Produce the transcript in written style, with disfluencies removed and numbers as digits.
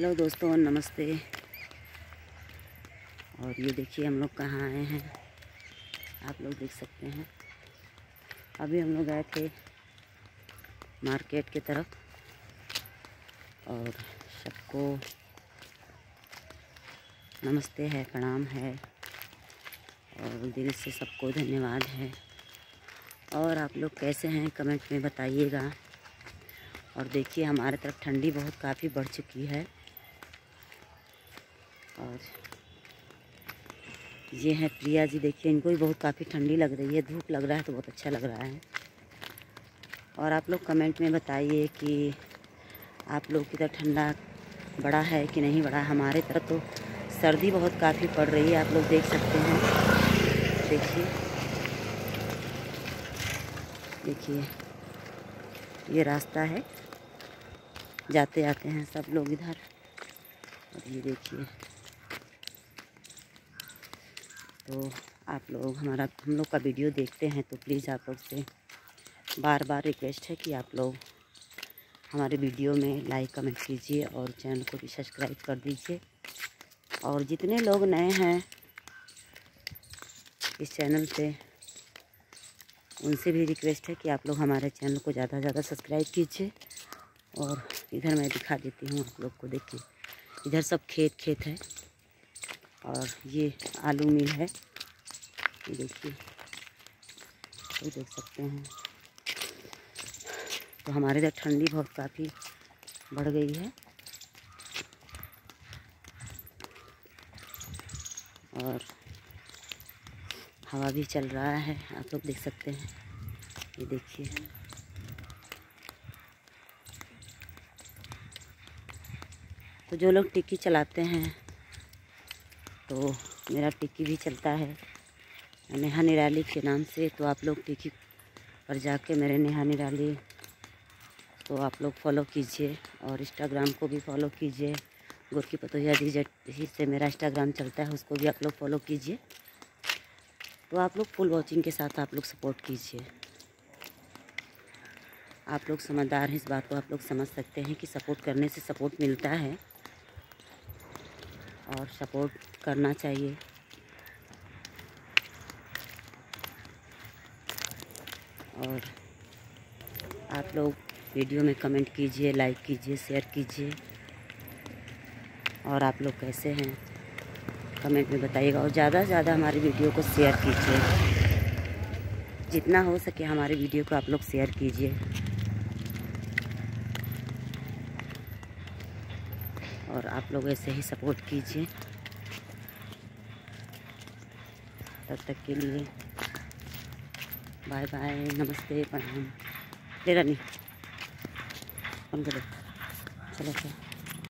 Hello दोस्तों, नमस्ते। और ये देखिए हम लोग कहाँ आए हैं, आप लोग देख सकते हैं। अभी हम लोग गए थे मार्केट की तरफ और सबको नमस्ते है, प्रणाम है और दिल से सबको धन्यवाद है। और आप लोग कैसे हैं कमेंट में बताइएगा। और देखिए हमारे तरफ ठंडी बहुत काफ़ी बढ़ चुकी है। और ये है प्रिया जी, देखिए इनको भी बहुत काफ़ी ठंडी लग रही है, धूप लग रहा है तो बहुत अच्छा लग रहा है। और आप लोग कमेंट में बताइए कि आप लोग की तरफ ठंडा बढ़ा है कि नहीं बढ़ा। हमारे तरफ तो सर्दी बहुत काफ़ी पड़ रही है, आप लोग देख सकते हैं। देखिए ये रास्ता है, जाते आते हैं सब लोग इधर। और ये देखिए, तो आप लोग हम लोग का वीडियो देखते हैं तो प्लीज़ आप लोग से बार बार रिक्वेस्ट है कि आप लोग हमारे वीडियो में लाइक कमेंट कीजिए और चैनल को भी सब्सक्राइब कर दीजिए। और जितने लोग नए हैं इस चैनल पे, उनसे भी रिक्वेस्ट है कि आप लोग हमारे चैनल को ज़्यादा से ज़्यादा सब्सक्राइब कीजिए। और इधर मैं दिखा देती हूँ आप लोग को, देखिए इधर सब खेत है और ये आलू मिल है, ये देखिए, तो देख सकते हैं। तो हमारे इधर ठंडी बहुत काफ़ी बढ़ गई है और हवा भी चल रहा है, आप लोग देख सकते हैं। ये देखिए, तो जो लोग टिक्की चलाते हैं, तो मेरा टिक्की भी चलता है नेहा निराली के नाम से। तो आप लोग टिक्की पर जाके मेरे नेहा निराली तो आप लोग फॉलो कीजिए और इंस्टाग्राम को भी फॉलो कीजिए। गोरकी पतोहिया जी से मेरा इंस्टाग्राम चलता है, उसको भी आप लोग फॉलो कीजिए। तो आप लोग फुल वॉचिंग के साथ आप लोग सपोर्ट कीजिए। आप लोग समझदार हैं, इस बात को आप लोग समझ सकते हैं कि सपोर्ट करने से सपोर्ट मिलता है और सपोर्ट करना चाहिए। और आप लोग वीडियो में कमेंट कीजिए, लाइक कीजिए, शेयर कीजिए। और आप लोग कैसे हैं कमेंट में बताइएगा और ज़्यादा से ज़्यादा हमारी वीडियो को शेयर कीजिए। जितना हो सके हमारे वीडियो को आप लोग शेयर कीजिए। और आप लोग ऐसे ही सपोर्ट कीजिए। तब तक के लिए बाय बाय, नमस्ते, प्रणाम। ले रानी, फोन करो, चलो।